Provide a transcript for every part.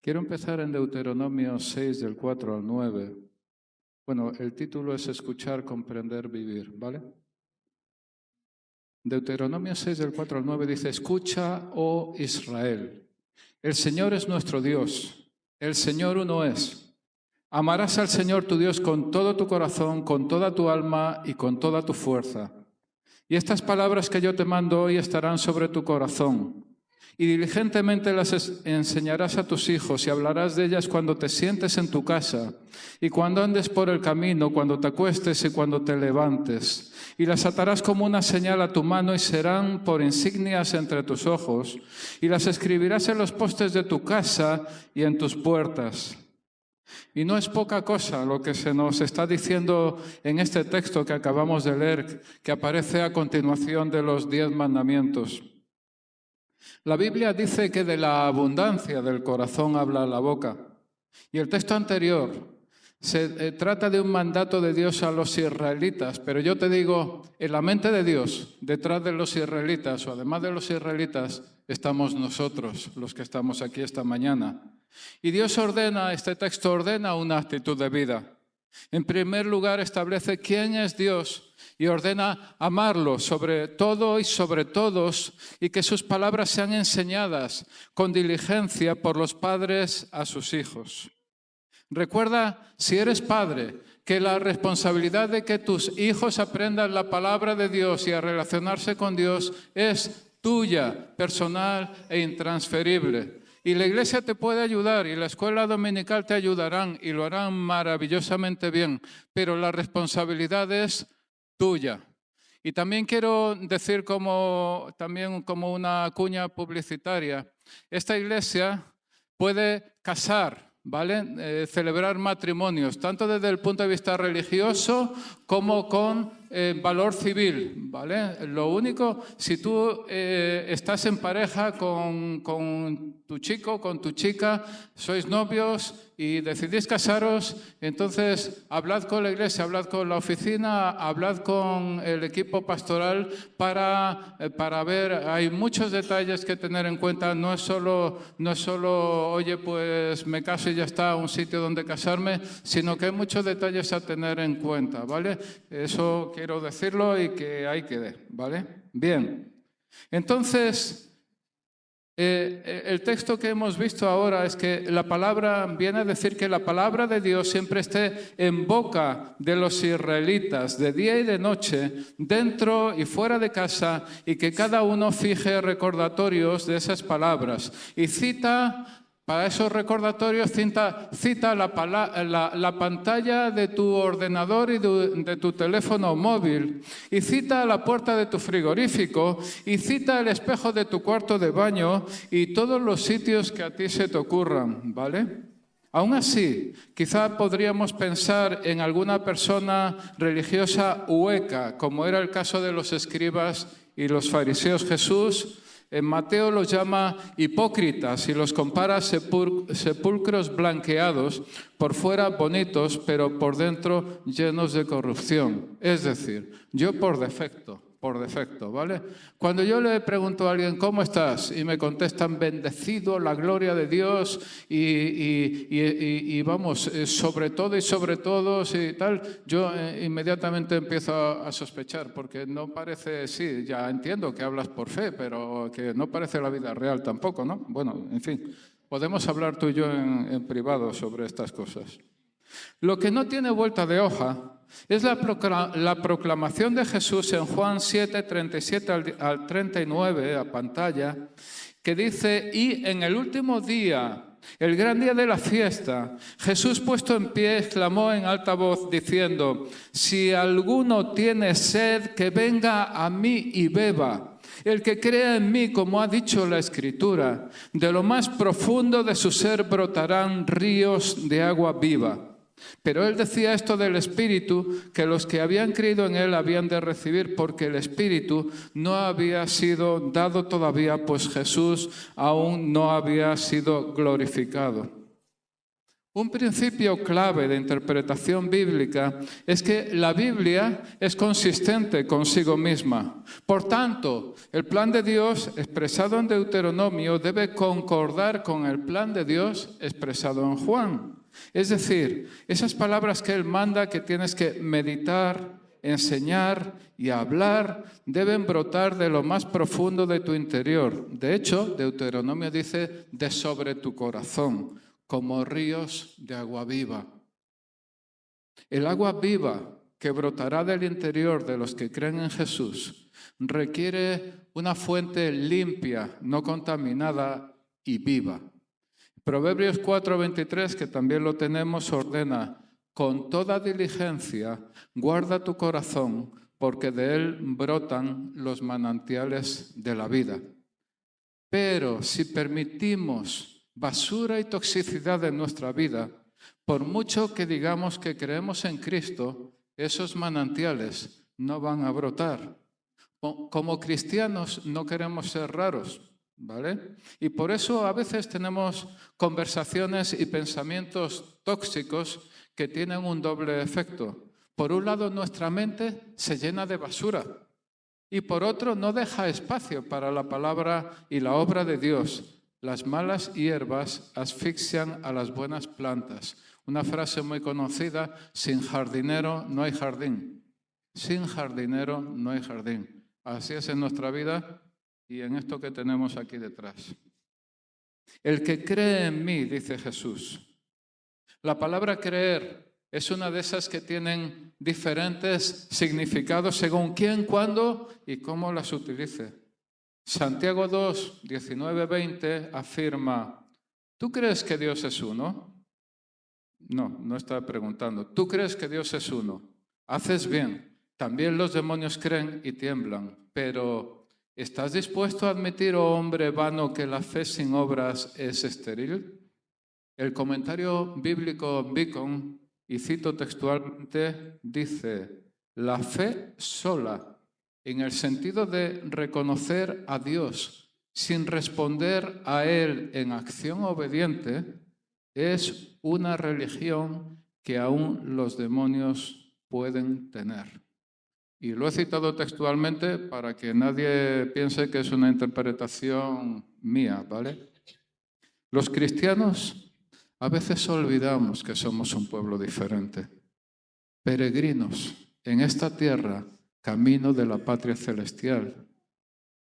Quiero empezar en Deuteronomio 6, del 4 al 9. Bueno, el título es Escuchar, Comprender, Vivir, ¿vale? Deuteronomio 6, del 4 al 9 dice: Escucha, oh Israel, el Señor es nuestro Dios, el Señor uno es. Amarás al Señor tu Dios con todo tu corazón, con toda tu alma y con toda tu fuerza. Y estas palabras que yo te mando hoy estarán sobre tu corazón. Y diligentemente las enseñarás a tus hijos y hablarás de ellas cuando te sientes en tu casa y cuando andes por el camino, cuando te acuestes y cuando te levantes. Y las atarás como una señal a tu mano y serán por insignias entre tus ojos. Y las escribirás en los postes de tu casa y en tus puertas. Y no es poca cosa lo que se nos está diciendo en este texto que acabamos de leer, que aparece a continuación de los 10 mandamientos. La Biblia dice que de la abundancia del corazón habla la boca. Y el texto anterior se trata de un mandato de Dios a los israelitas, pero yo te digo, en la mente de Dios, detrás de los israelitas o además de los israelitas, estamos nosotros, los que estamos aquí esta mañana. Y Dios ordena, este texto ordena una actitud de vida. En primer lugar, establece quién es Dios y ordena amarlo sobre todo y sobre todos, y que sus palabras sean enseñadas con diligencia por los padres a sus hijos. Recuerda, si eres padre, que la responsabilidad de que tus hijos aprendan la palabra de Dios y a relacionarse con Dios es tuya, personal e intransferible. Y la iglesia te puede ayudar y la escuela dominical te ayudarán y lo harán maravillosamente bien, pero la responsabilidad es tuya. Y también quiero decir como una cuña publicitaria, esta iglesia puede casar, ¿vale? Celebrar matrimonios, tanto desde el punto de vista religioso como con valor civil, ¿vale? Lo único, si tú estás en pareja con tu chico, con tu chica, sois novios y decidís casaros, entonces hablad con la iglesia, hablad con la oficina, hablad con el equipo pastoral para ver, hay muchos detalles que tener en cuenta, no es solo, oye, pues me caso y ya está, un sitio donde casarme, sino que hay muchos detalles a tener en cuenta, ¿vale? Eso quiero decirlo y que ahí quede, ¿vale? Bien, entonces el texto que hemos visto ahora es que la palabra viene a decir que la palabra de Dios siempre esté en boca de los israelitas, de día y de noche, dentro y fuera de casa, y que cada uno fije recordatorios de esas palabras. Y cita, para esos recordatorios, cita la pantalla de tu ordenador y de tu teléfono móvil, y cita la puerta de tu frigorífico, y cita el espejo de tu cuarto de baño y todos los sitios que a ti se te ocurran, ¿vale? Aún así, quizá podríamos pensar en alguna persona religiosa hueca, como era el caso de los escribas y los fariseos. Jesús en Mateo los llama hipócritas y los compara a sepulcros blanqueados, por fuera bonitos, pero por dentro llenos de corrupción. Es decir, yo por defecto, ¿vale? Cuando yo le pregunto a alguien, ¿cómo estás? Y me contestan, bendecido, la gloria de Dios, y vamos, sobre todo y sobre todos y tal, yo inmediatamente empiezo a sospechar, porque no parece, sí, ya entiendo que hablas por fe, pero que no parece la vida real tampoco, ¿no? Bueno, en fin, podemos hablar tú y yo en privado sobre estas cosas. Lo que no tiene vuelta de hoja es la proclamación de Jesús en Juan 7, 37 al 39, a pantalla, que dice: y en el último día, el gran día de la fiesta, Jesús puesto en pie exclamó en alta voz diciendo: si alguno tiene sed, que venga a mí y beba. El que crea en mí, como ha dicho la Escritura, de lo más profundo de su ser brotarán ríos de agua viva. Pero él decía esto del Espíritu, que los que habían creído en él habían de recibir, porque el Espíritu no había sido dado todavía, pues Jesús aún no había sido glorificado. Un principio clave de interpretación bíblica es que la Biblia es consistente consigo misma. Por tanto, el plan de Dios expresado en Deuteronomio debe concordar con el plan de Dios expresado en Juan. Es decir, esas palabras que Él manda que tienes que meditar, enseñar y hablar deben brotar de lo más profundo de tu interior. De hecho, Deuteronomio dice de sobre tu corazón, como ríos de agua viva. El agua viva que brotará del interior de los que creen en Jesús requiere una fuente limpia, no contaminada y viva. Proverbios 4:23, que también lo tenemos, ordena: con toda diligencia guarda tu corazón, porque de él brotan los manantiales de la vida. Pero si permitimos basura y toxicidad en nuestra vida, por mucho que digamos que creemos en Cristo, esos manantiales no van a brotar. Como cristianos no queremos ser raros, ¿vale? Y por eso a veces tenemos conversaciones y pensamientos tóxicos que tienen un doble efecto. Por un lado, nuestra mente se llena de basura y por otro, no deja espacio para la palabra y la obra de Dios. Las malas hierbas asfixian a las buenas plantas. Una frase muy conocida: sin jardinero no hay jardín. Sin jardinero no hay jardín. Así es en nuestra vida y en esto que tenemos aquí detrás. El que cree en mí, dice Jesús. La palabra creer es una de esas que tienen diferentes significados según quién, cuándo y cómo las utilice. Santiago 2, 19, 20 afirma: ¿tú crees que Dios es uno? No está preguntando. ¿Tú crees que Dios es uno? Haces bien. También los demonios creen y tiemblan. Pero ¿estás dispuesto a admitir, oh hombre vano, que la fe sin obras es estéril? El comentario bíblico Beacon, y cito textualmente, dice: la fe sola, en el sentido de reconocer a Dios sin responder a Él en acción obediente, es una religión que aún los demonios pueden tener. Y lo he citado textualmente para que nadie piense que es una interpretación mía, ¿vale? Los cristianos a veces olvidamos que somos un pueblo diferente, peregrinos en esta tierra, camino de la patria celestial,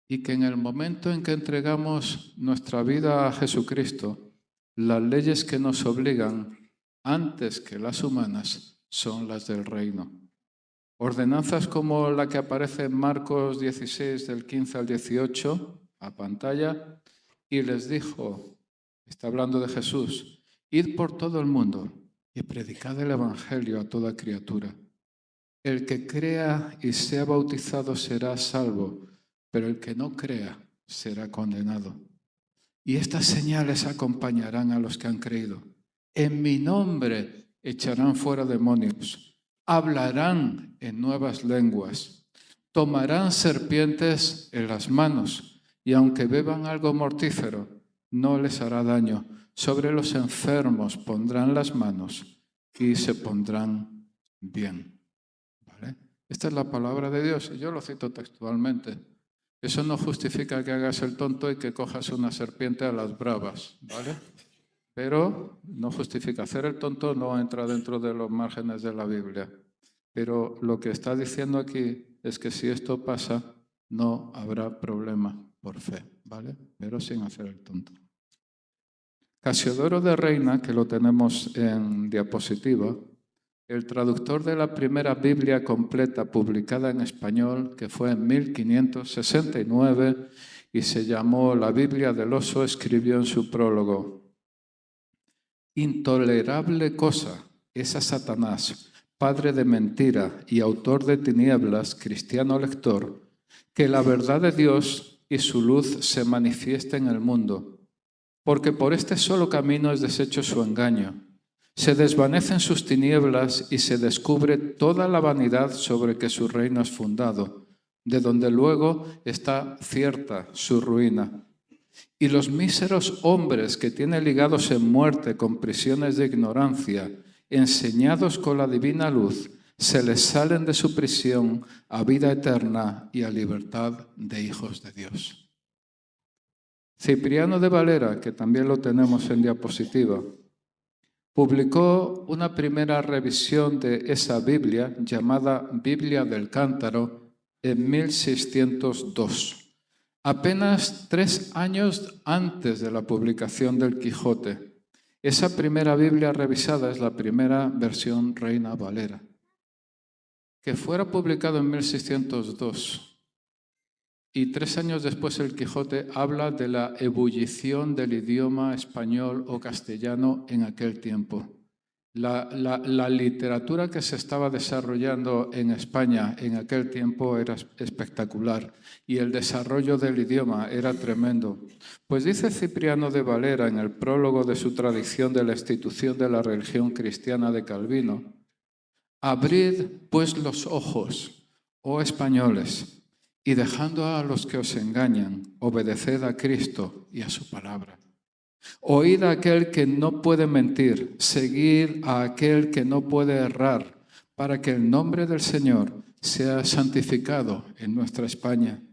y que en el momento en que entregamos nuestra vida a Jesucristo, las leyes que nos obligan, antes que las humanas, son las del reino. Ordenanzas como la que aparece en Marcos 16, del 15 al 18, a pantalla, y les dijo, está hablando de Jesús: id por todo el mundo y predicad el evangelio a toda criatura. El que crea y sea bautizado será salvo, pero el que no crea será condenado. Y estas señales acompañarán a los que han creído. En mi nombre echarán fuera demonios, hablarán en nuevas lenguas, tomarán serpientes en las manos, y aunque beban algo mortífero, no les hará daño. Sobre los enfermos pondrán las manos y se pondrán bien. ¿Vale? Esta es la palabra de Dios y yo lo cito textualmente. Eso no justifica que hagas el tonto y que cojas una serpiente a las bravas, ¿vale? Pero no justifica. Hacer el tonto no entra dentro de los márgenes de la Biblia. Pero lo que está diciendo aquí es que si esto pasa, no habrá problema por fe, ¿vale? Pero sin hacer el tonto. Casiodoro de Reina, que lo tenemos en diapositiva, el traductor de la primera Biblia completa publicada en español, que fue en 1569 y se llamó La Biblia del Oso, escribió en su prólogo: intolerable cosa es a Satanás, padre de mentira y autor de tinieblas, cristiano lector, que la verdad de Dios y su luz se manifiesta en el mundo, porque por este solo camino es deshecho su engaño. Se desvanecen sus tinieblas y se descubre toda la vanidad sobre que su reino es fundado, de donde luego está cierta su ruina. Y los míseros hombres que tiene ligados en muerte con prisiones de ignorancia, enseñados con la divina luz, se les salen de su prisión a vida eterna y a libertad de hijos de Dios. Cipriano de Valera, que también lo tenemos en diapositiva, publicó una primera revisión de esa Biblia, llamada Biblia del Cántaro, en 1602, apenas 3 años antes de la publicación del Quijote. Esa primera Biblia revisada es la primera versión Reina Valera. Que fuera publicado en 1602 y 3 años después el Quijote habla de la ebullición del idioma español o castellano en aquel tiempo. La literatura que se estaba desarrollando en España en aquel tiempo era espectacular y el desarrollo del idioma era tremendo. Pues dice Cipriano de Valera en el prólogo de su tradición de la institución de la religión cristiana de Calvino: abrid pues los ojos, oh españoles, y dejando a los que os engañan, obedeced a Cristo y a su palabra. Oíd a aquel que no puede mentir, seguid a aquel que no puede errar, para que el nombre del Señor sea santificado en nuestra España.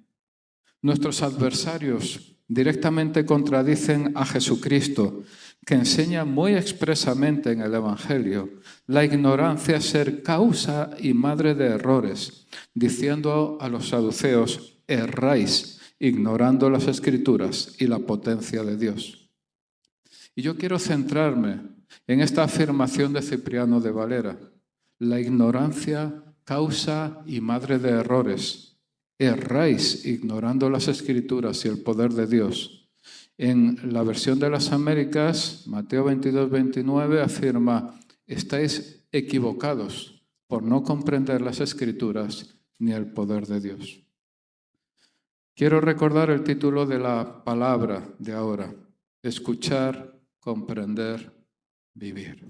Nuestros adversarios directamente contradicen a Jesucristo, que enseña muy expresamente en el Evangelio la ignorancia ser causa y madre de errores, diciendo a los saduceos: erráis, ignorando las Escrituras y la potencia de Dios. Y yo quiero centrarme en esta afirmación de Cipriano de Valera: la ignorancia, causa y madre de errores. Erráis ignorando las Escrituras y el poder de Dios. En la versión de las Américas, Mateo 22, 29 afirma: estáis equivocados por no comprender las Escrituras ni el poder de Dios. Quiero recordar el título de la palabra de ahora: escuchar, comprender, vivir.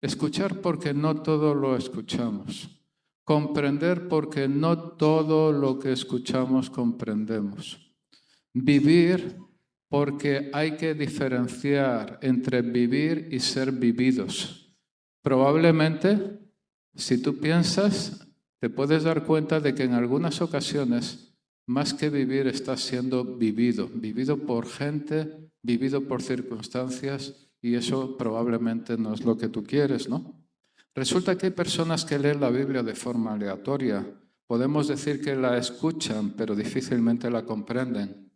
Escuchar porque no todo lo escuchamos. Comprender porque no todo lo que escuchamos comprendemos. Vivir porque hay que diferenciar entre vivir y ser vividos. Probablemente, si tú piensas, te puedes dar cuenta de que en algunas ocasiones, más que vivir, estás siendo vivido. Vivido por gente, vivido por circunstancias, y eso probablemente no es lo que tú quieres, ¿no? Resulta que hay personas que leen la Biblia de forma aleatoria. Podemos decir que la escuchan, pero difícilmente la comprenden.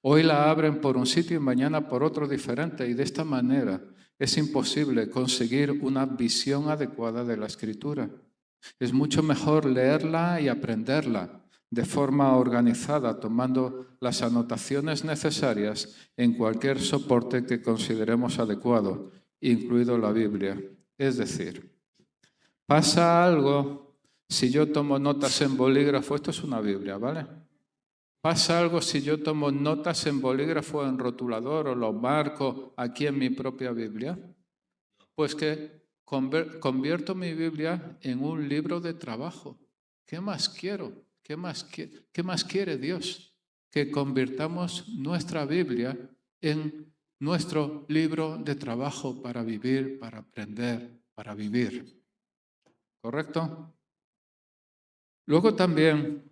Hoy la abren por un sitio y mañana por otro diferente, y de esta manera es imposible conseguir una visión adecuada de la Escritura. Es mucho mejor leerla y aprenderla de forma organizada, tomando las anotaciones necesarias en cualquier soporte que consideremos adecuado, incluido la Biblia. Es decir, pasa algo si yo tomo notas en bolígrafo. Esto es una Biblia, ¿vale? Pasa algo si yo tomo notas en bolígrafo, en rotulador, o lo marco aquí en mi propia Biblia. Pues que convierto mi Biblia en un libro de trabajo. ¿Qué más quiero? ¿Qué más quiere Dios? Que convirtamos nuestra Biblia en nuestro libro de trabajo para vivir, para aprender, para vivir. ¿Correcto? Luego también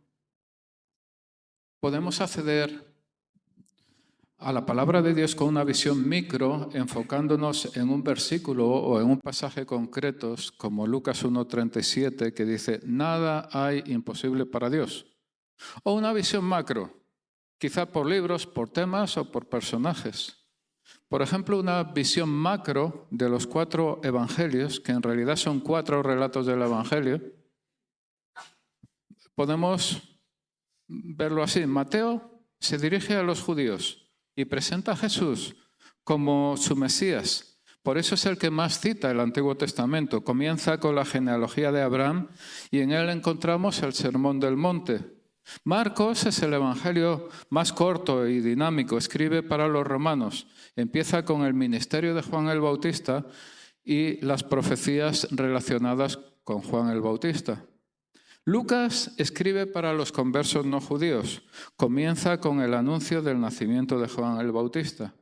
podemos acceder a la palabra de Dios con una visión micro, enfocándonos en un versículo o en un pasaje concreto, como Lucas 1:37, que dice: nada hay imposible para Dios. O una visión macro, quizá por libros, por temas o por personajes. Por ejemplo, una visión macro de los 4 evangelios, que en realidad son 4 relatos del Evangelio. Podemos verlo así: Mateo se dirige a los judíos y presenta a Jesús como su Mesías. Por eso es el que más cita el Antiguo Testamento. Comienza con la genealogía de Abraham y en él encontramos el Sermón del Monte. Marcos es el evangelio más corto y dinámico. Escribe para los romanos. Empieza con el ministerio de Juan el Bautista y las profecías relacionadas con Juan el Bautista. Lucas escribe para los conversos no judíos. Comienza con el anuncio del nacimiento de Juan el Bautista.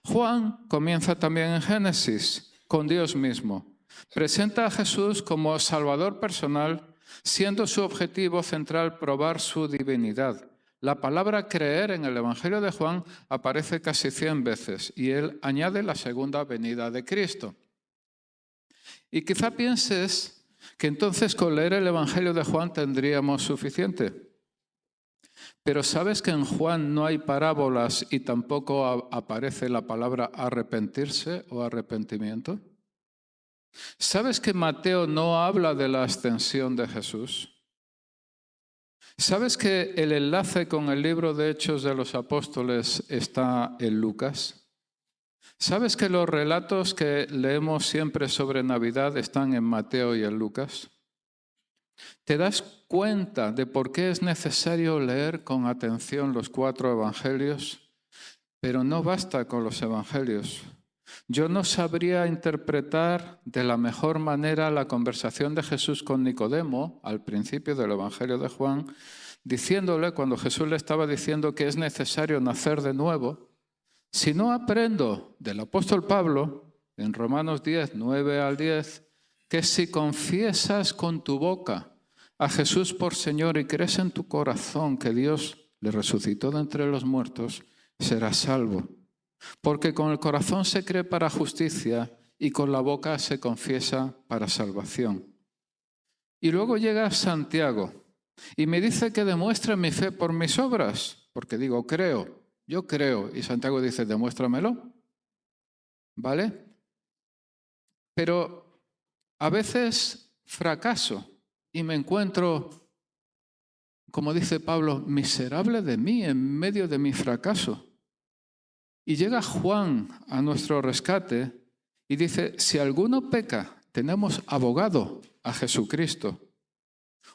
Juan comienza también en Génesis, con Dios mismo. Presenta a Jesús como Salvador personal, siendo su objetivo central probar su divinidad. La palabra creer en el Evangelio de Juan aparece casi 100 veces y él añade la segunda venida de Cristo. Y quizá pienses que entonces con leer el Evangelio de Juan tendríamos suficiente. Pero ¿sabes que en Juan no hay parábolas y tampoco aparece la palabra arrepentirse o arrepentimiento? ¿Sabes que Mateo no habla de la ascensión de Jesús? ¿Sabes que el enlace con el libro de Hechos de los Apóstoles está en Lucas? ¿Sabes que los relatos que leemos siempre sobre Navidad están en Mateo y en Lucas? ¿Te das cuenta de por qué es necesario leer con atención los 4 evangelios? Pero no basta con los evangelios. Yo no sabría interpretar de la mejor manera la conversación de Jesús con Nicodemo al principio del Evangelio de Juan, diciéndole, cuando Jesús le estaba diciendo que es necesario nacer de nuevo, si no aprendo del apóstol Pablo, en Romanos 10, 9 al 10, que si confiesas con tu boca a Jesús por Señor y crees en tu corazón que Dios le resucitó de entre los muertos, serás salvo. Porque con el corazón se cree para justicia y con la boca se confiesa para salvación. Y luego llega Santiago y me dice que demuestre mi fe por mis obras, porque digo, creo, yo creo, y Santiago dice, demuéstramelo, ¿vale? Pero a veces fracaso y me encuentro, como dice Pablo, miserable de mí en medio de mi fracaso. Y llega Juan a nuestro rescate y dice, si alguno peca, tenemos abogado a Jesucristo.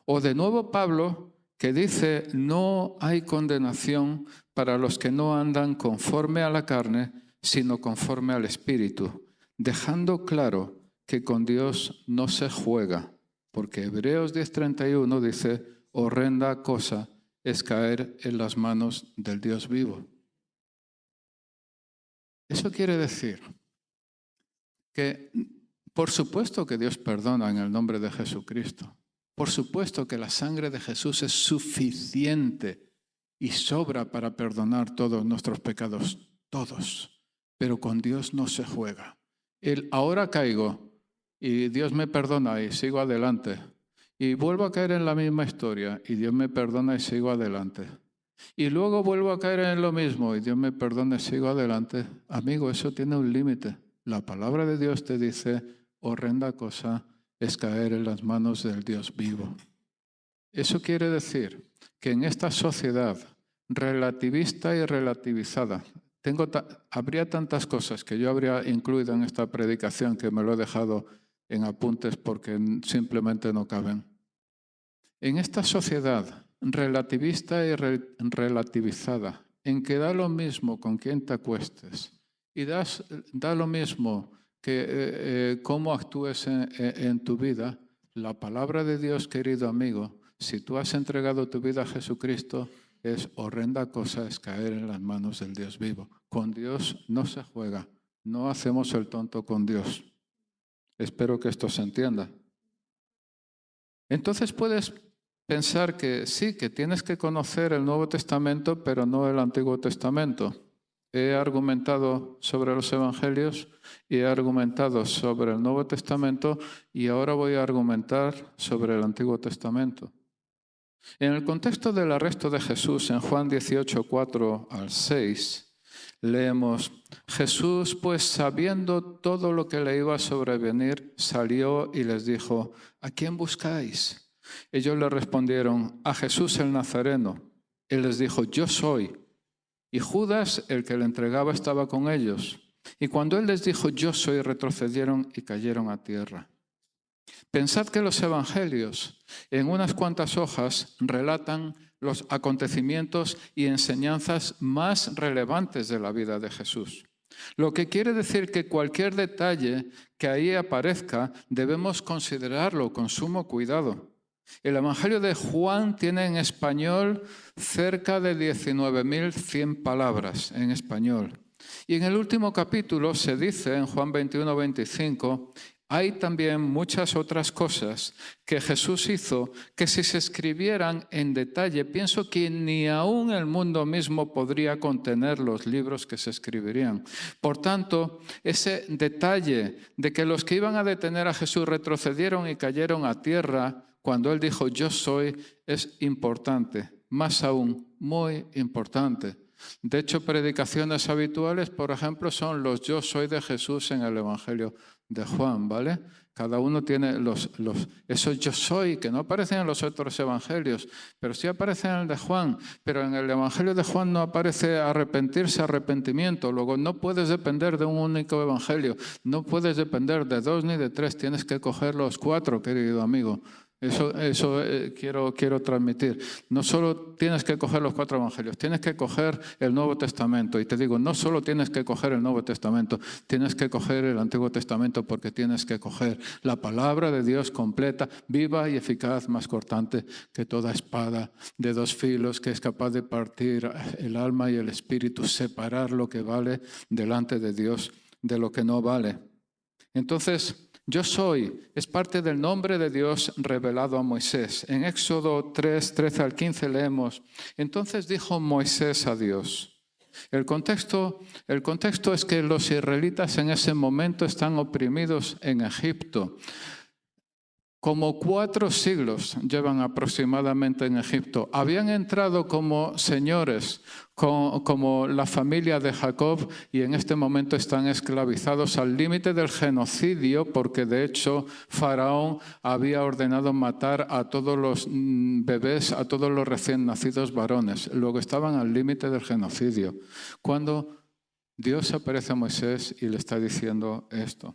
O de nuevo Pablo, que dice, no hay condenación para los que no andan conforme a la carne, sino conforme al Espíritu, dejando claro que con Dios no se juega, porque Hebreos 10:31 dice, horrenda cosa es caer en las manos del Dios vivo. Eso quiere decir que, por supuesto que Dios perdona en el nombre de Jesucristo. Por supuesto que la sangre de Jesús es suficiente y sobra para perdonar todos nuestros pecados, todos. Pero con Dios no se juega. Ahora caigo y Dios me perdona y sigo adelante. Y vuelvo a caer en la misma historia y Dios me perdona y sigo adelante. Y luego vuelvo a caer en lo mismo y Dios me perdona y sigo adelante. Amigo, eso tiene un límite. La palabra de Dios te dice, horrenda cosa es caer en las manos del Dios vivo. Eso quiere decir que en esta sociedad relativista y relativizada, habría tantas cosas que yo habría incluido en esta predicación que me lo he dejado en apuntes porque simplemente no caben. En esta sociedad relativista y relativizada, en que da lo mismo con quién te acuestes y da lo mismo que cómo actúes en tu vida, la palabra de Dios, querido amigo, si tú has entregado tu vida a Jesucristo, es horrenda cosa es caer en las manos del Dios vivo. Con Dios no se juega, no hacemos el tonto con Dios. Espero que esto se entienda. Entonces puedes pensar que sí, que tienes que conocer el Nuevo Testamento, pero no el Antiguo Testamento. He argumentado sobre los Evangelios y he argumentado sobre el Nuevo Testamento y ahora voy a argumentar sobre el Antiguo Testamento. En el contexto del arresto de Jesús en Juan 18, 4 al 6, leemos, Jesús, pues sabiendo todo lo que le iba a sobrevenir, salió y les dijo, ¿a quién buscáis? Ellos le respondieron, a Jesús el Nazareno. Él les dijo, yo soy. Y Judas, el que le entregaba, estaba con ellos. Y cuando él les dijo, yo soy, retrocedieron y cayeron a tierra. Pensad que los evangelios, en unas cuantas hojas, relatan los acontecimientos y enseñanzas más relevantes de la vida de Jesús. Lo que quiere decir que cualquier detalle que ahí aparezca debemos considerarlo con sumo cuidado. El Evangelio de Juan tiene en español cerca de 19.100 palabras en español. Y en el último capítulo se dice, en Juan 21-25, hay también muchas otras cosas que Jesús hizo que si se escribieran en detalle, pienso que ni aún el mundo mismo podría contener los libros que se escribirían. Por tanto, ese detalle de que los que iban a detener a Jesús retrocedieron y cayeron a tierra cuando Él dijo, yo soy, es importante, más aún, muy importante. De hecho, predicaciones habituales, por ejemplo, son los yo soy de Jesús en el Evangelio de Juan, ¿vale? Cada uno tiene esos yo soy que no aparecen en los otros evangelios, pero sí aparecen en el de Juan. Pero en el Evangelio de Juan no aparece arrepentirse, arrepentimiento. Luego no puedes depender de un único evangelio, no puedes depender de 2 ni de 3, tienes que coger los 4, querido amigo. Eso quiero transmitir. No solo tienes que coger los 4 evangelios, tienes que coger el Nuevo Testamento. Y te digo, no solo tienes que coger el Nuevo Testamento, tienes que coger el Antiguo Testamento porque tienes que coger la palabra de Dios completa, viva y eficaz, más cortante que toda espada de 2 filos, que es capaz de partir el alma y el espíritu, separar lo que vale delante de Dios de lo que no vale. Entonces, yo soy, es parte del nombre de Dios revelado a Moisés. En Éxodo 3, 13 al 15 leemos, entonces dijo Moisés a Dios. El contexto es que los israelitas en ese momento están oprimidos en Egipto. Como 4 siglos llevan aproximadamente en Egipto. Habían entrado como señores, como la familia de Jacob, y en este momento están esclavizados al límite del genocidio, porque de hecho Faraón había ordenado matar a todos los bebés, a todos los recién nacidos varones. Luego estaban al límite del genocidio. Cuando Dios aparece a Moisés y le está diciendo esto.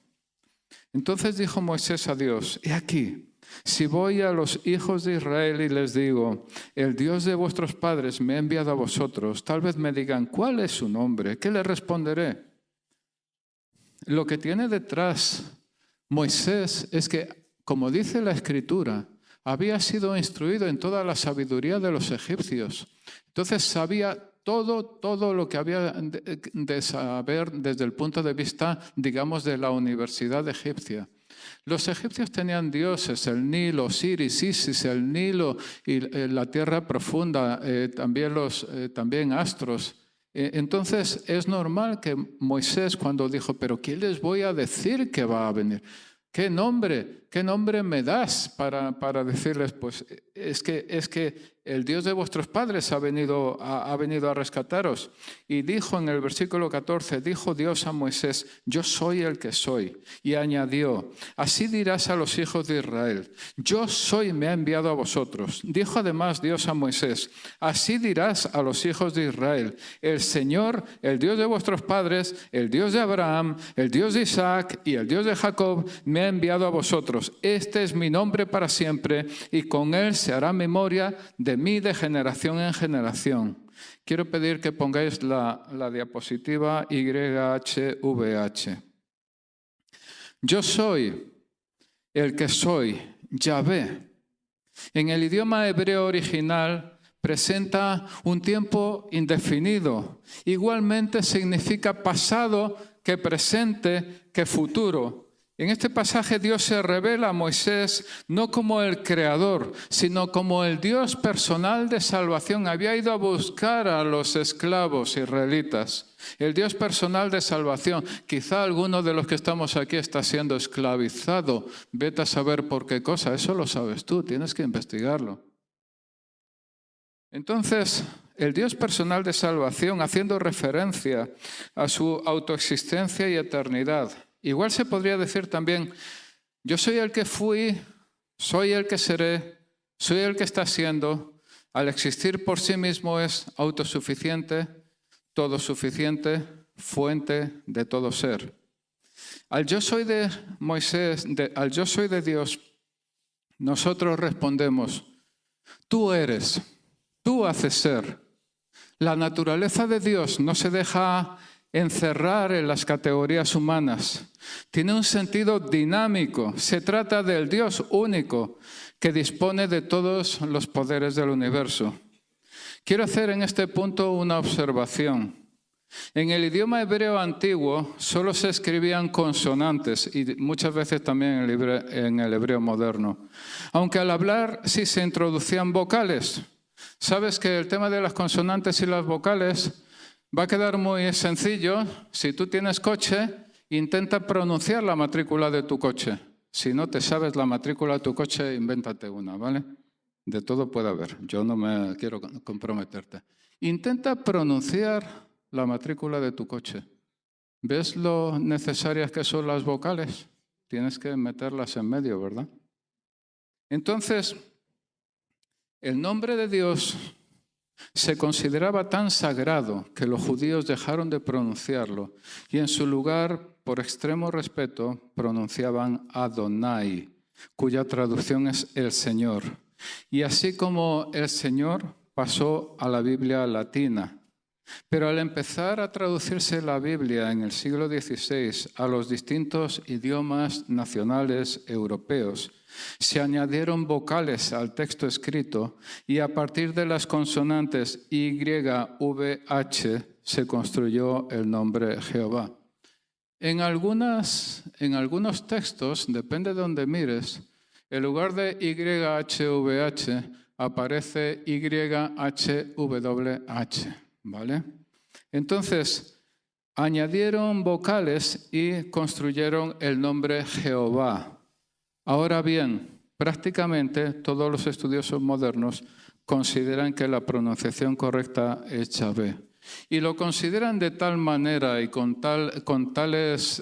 Entonces dijo Moisés a Dios, he aquí, si voy a los hijos de Israel y les digo, el Dios de vuestros padres me ha enviado a vosotros, tal vez me digan, ¿cuál es su nombre? ¿Qué les responderé? Lo que tiene detrás Moisés es que, como dice la Escritura, había sido instruido en toda la sabiduría de los egipcios. Entonces sabía todo lo que había de saber desde el punto de vista, digamos, de la universidad egipcia. Los egipcios tenían dioses, el Nilo, Osiris, Isis, el Nilo y la tierra profunda, también astros. Entonces es normal que Moisés cuando dijo, pero ¿qué les voy a decir que va a venir? ¿Qué nombre me das para decirles? Pues es que el Dios de vuestros padres ha venido a rescataros. Y dijo en el versículo 14, dijo Dios a Moisés, yo soy el que soy. Y añadió, así dirás a los hijos de Israel, yo soy, me ha enviado a vosotros. Dijo además Dios a Moisés, así dirás a los hijos de Israel, el Señor, el Dios de vuestros padres, el Dios de Abraham, el Dios de Isaac y el Dios de Jacob, me ha enviado a vosotros. Este es mi nombre para siempre y con él se hará memoria de mí de generación en generación. Quiero pedir que pongáis la diapositiva YHVH. Yo soy el que soy, Yahvé. En el idioma hebreo original presenta un tiempo indefinido. Igualmente significa pasado que presente que futuro. En este pasaje Dios se revela a Moisés no como el creador, sino como el Dios personal de salvación. Había ido a buscar a los esclavos israelitas. El Dios personal de salvación. Quizá alguno de los que estamos aquí está siendo esclavizado. Vete a saber por qué cosa. Eso lo sabes tú, tienes que investigarlo. Entonces, el Dios personal de salvación, haciendo referencia a su autoexistencia y eternidad. Igual se podría decir también, yo soy el que fui, soy el que seré, soy el que está siendo. Al existir por sí mismo es autosuficiente, todo suficiente, fuente de todo ser. Al yo soy de Moisés, al yo soy de Dios, nosotros respondemos, tú eres, tú haces ser. La naturaleza de Dios no se deja encerrar en las categorías humanas. Tiene un sentido dinámico. Se trata del Dios único que dispone de todos los poderes del universo. Quiero hacer en este punto una observación. En el idioma hebreo antiguo solo se escribían consonantes y muchas veces también en el hebreo moderno. Aunque al hablar sí se introducían vocales. Sabes que el tema de las consonantes y las vocales va a quedar muy sencillo. Si tú tienes coche, intenta pronunciar la matrícula de tu coche. Si no te sabes la matrícula de tu coche, invéntate una, ¿vale? De todo puede haber. Yo no me quiero comprometerte. Intenta pronunciar la matrícula de tu coche. ¿Ves lo necesarias que son las vocales? Tienes que meterlas en medio, ¿verdad? Entonces, el nombre de Dios se consideraba tan sagrado que los judíos dejaron de pronunciarlo y en su lugar, por extremo respeto, pronunciaban Adonai, cuya traducción es el Señor. Y así como el Señor pasó a la Biblia latina. Pero al empezar a traducirse la Biblia en el siglo XVI a los distintos idiomas nacionales europeos, se añadieron vocales al texto escrito y a partir de las consonantes YVH se construyó el nombre Jehová. En algunos textos, depende de donde mires, en lugar de YHVH aparece YHWH. ¿Vale? Entonces, añadieron vocales y construyeron el nombre Jehová. Ahora bien, prácticamente todos los estudiosos modernos consideran que la pronunciación correcta es Yahvé. Y lo consideran de tal manera y con tales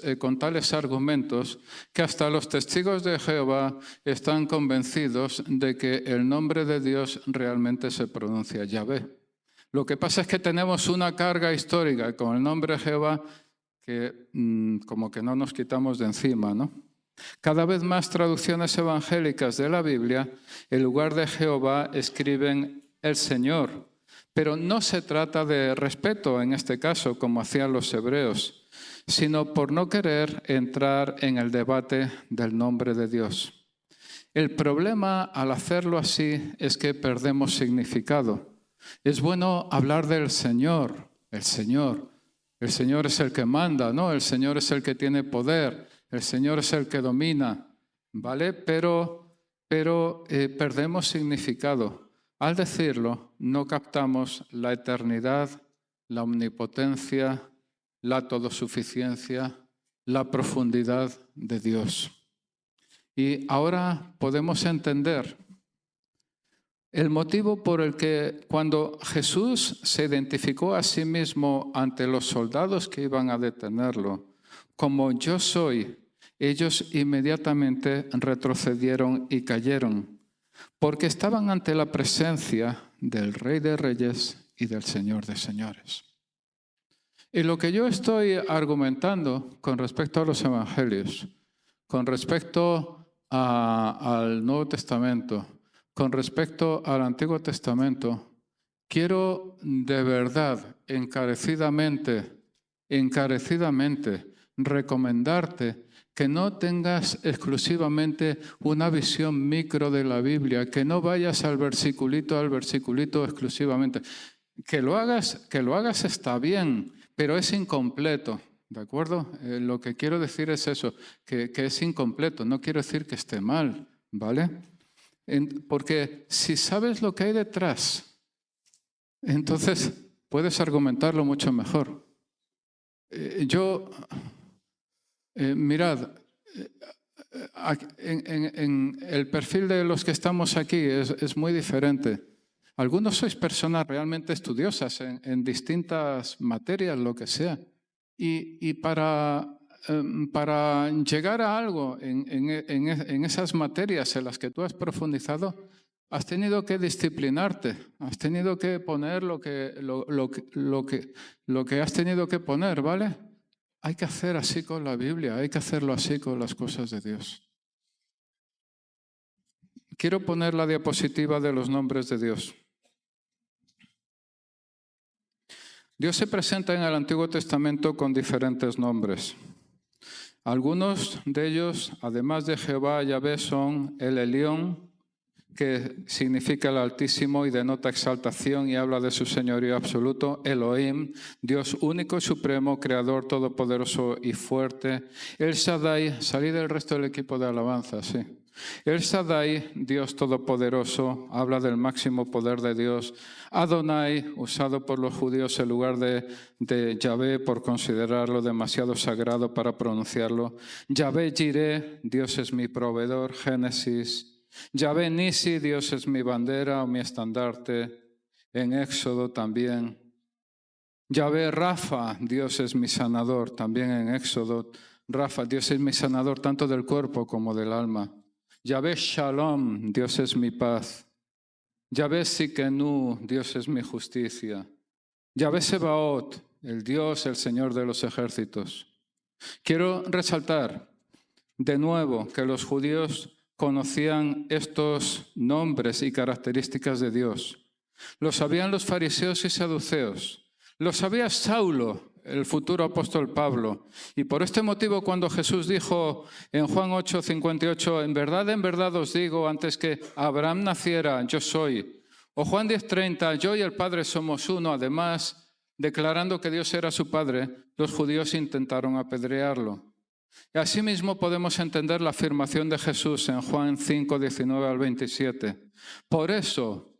argumentos que hasta los testigos de Jehová están convencidos de que el nombre de Dios realmente se pronuncia Yahvé. Lo que pasa es que tenemos una carga histórica con el nombre Jehová que como que no nos quitamos de encima, ¿no? Cada vez más traducciones evangélicas de la Biblia, en lugar de Jehová, escriben el Señor. Pero no se trata de respeto en este caso, como hacían los hebreos, sino por no querer entrar en el debate del nombre de Dios. El problema al hacerlo así es que perdemos significado. Es bueno hablar del Señor, el Señor. El Señor es el que manda, ¿no? El Señor es el que tiene poder, el Señor es el que domina, ¿vale? Pero perdemos significado. Al decirlo, no captamos la eternidad, la omnipotencia, la todosuficiencia, la profundidad de Dios. Y ahora podemos entender el motivo por el que cuando Jesús se identificó a sí mismo ante los soldados que iban a detenerlo, como yo soy, ellos inmediatamente retrocedieron y cayeron, porque estaban ante la presencia del Rey de Reyes y del Señor de Señores. Y lo que yo estoy argumentando con respecto a los evangelios, con respecto al Nuevo Testamento, con respecto al Antiguo Testamento, quiero de verdad, encarecidamente, recomendarte que no tengas exclusivamente una visión micro de la Biblia, que no vayas al versiculito exclusivamente. Que lo hagas está bien, pero es incompleto, ¿de acuerdo? Lo que quiero decir es eso, que es incompleto, no quiero decir que esté mal, ¿vale? Porque si sabes lo que hay detrás, entonces puedes argumentarlo mucho mejor. Mirad, en el perfil de los que estamos aquí es muy diferente. Algunos sois personas realmente estudiosas en distintas materias, lo que sea. Y para llegar a algo en esas materias en las que tú has profundizado, has tenido que disciplinarte, has tenido que poner lo que has tenido que poner, ¿vale? Hay que hacer así con la Biblia, hay que hacerlo así con las cosas de Dios. Quiero poner la diapositiva de los nombres de Dios. Dios se presenta en el Antiguo Testamento con diferentes nombres. Algunos de ellos, además de Jehová, Yahvé, son el Elión, que significa el Altísimo y denota exaltación y habla de su señorío absoluto. Elohim, Dios único y supremo, creador todopoderoso y fuerte. El Shaddai, salí del resto del equipo de alabanza, sí. El Shaddai, Dios todopoderoso, habla del máximo poder de Dios. Adonai, usado por los judíos en lugar de Yahvé por considerarlo demasiado sagrado para pronunciarlo. Yahvé Jireh, Dios es mi proveedor. Génesis. Yahvé Nisi, Dios es mi bandera o mi estandarte. En Éxodo también. Yahvé Rafa, Dios es mi sanador, también en Éxodo. Rafa, Dios es mi sanador tanto del cuerpo como del alma. Yahvé Shalom, Dios es mi paz. Yahvé Sikenu, Dios es mi justicia. Yahvé Sebaot, el Dios, el Señor de los ejércitos. Quiero resaltar de nuevo que los judíos conocían estos nombres y características de Dios. Lo sabían los fariseos y saduceos. Lo sabía Saulo, el futuro apóstol Pablo. Y por este motivo, cuando Jesús dijo en Juan 8:58, en verdad os digo, antes que Abraham naciera, yo soy. O Juan 10:30, yo y el Padre somos uno. Además, declarando que Dios era su Padre, los judíos intentaron apedrearlo. Y asimismo podemos entender la afirmación de Jesús en Juan 5:19 al 27. Por eso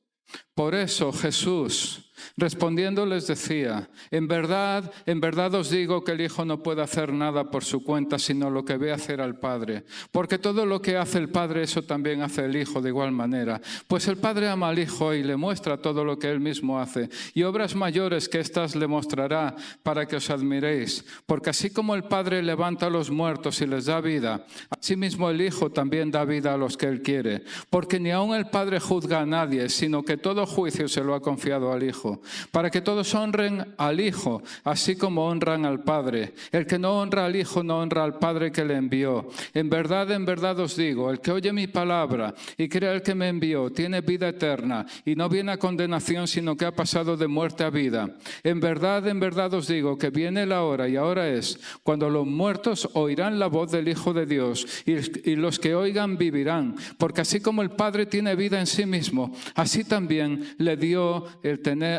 Jesús, respondiendo, les decía, en verdad os digo que el Hijo no puede hacer nada por su cuenta, sino lo que ve hacer al Padre. Porque todo lo que hace el Padre, eso también hace el Hijo de igual manera. Pues el Padre ama al Hijo y le muestra todo lo que Él mismo hace. Y obras mayores que éstas le mostrará para que os admiréis. Porque así como el Padre levanta a los muertos y les da vida, asimismo el Hijo también da vida a los que Él quiere. Porque ni aun el Padre juzga a nadie, sino que todo juicio se lo ha confiado al Hijo, para que todos honren al Hijo, así como honran al Padre. El que no honra al Hijo no honra al Padre que le envió. En verdad os digo, el que oye mi palabra y cree al que me envió, tiene vida eterna, y no viene a condenación, sino que ha pasado de muerte a vida. En verdad os digo que viene la hora, y ahora es, cuando los muertos oirán la voz del Hijo de Dios, y los que oigan vivirán. Porque así como el Padre tiene vida en sí mismo, así también le dio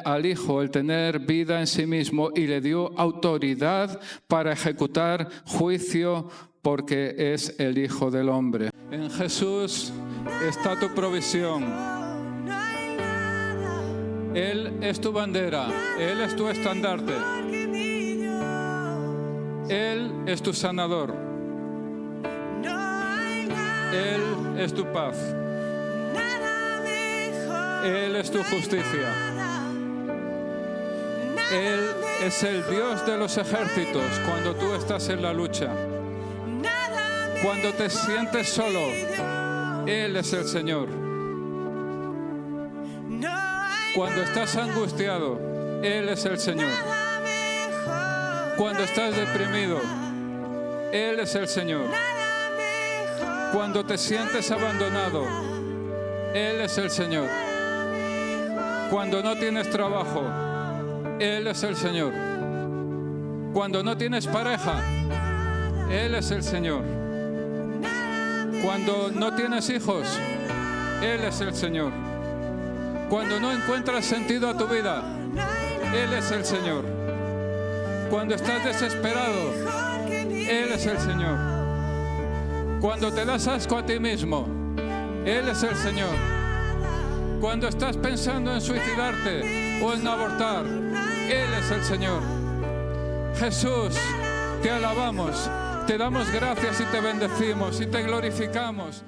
al Hijo el tener vida en sí mismo, y le dio autoridad para ejecutar juicio, porque es el Hijo del Hombre. En Jesús está tu provisión. Él es tu bandera, Él es tu estandarte. Él es tu sanador. Él es tu paz. Él es tu justicia. Él es el Dios de los ejércitos cuando tú estás en la lucha. Cuando te sientes solo, Él es el Señor. Cuando estás angustiado, Él es el Señor. Cuando estás deprimido, Él es el Señor. Cuando te sientes abandonado, Él es el Señor. Cuando no tienes trabajo, Él es el Señor. Cuando no tienes pareja, Él es el Señor. Cuando no tienes hijos, Él es el Señor. Cuando no encuentras sentido a tu vida, Él es el Señor. Cuando estás desesperado, Él es el Señor. Cuando te das asco a ti mismo, Él es el Señor. Cuando estás pensando en suicidarte o en abortar, Él es el Señor. Jesús, te alabamos, te damos gracias y te bendecimos y te glorificamos.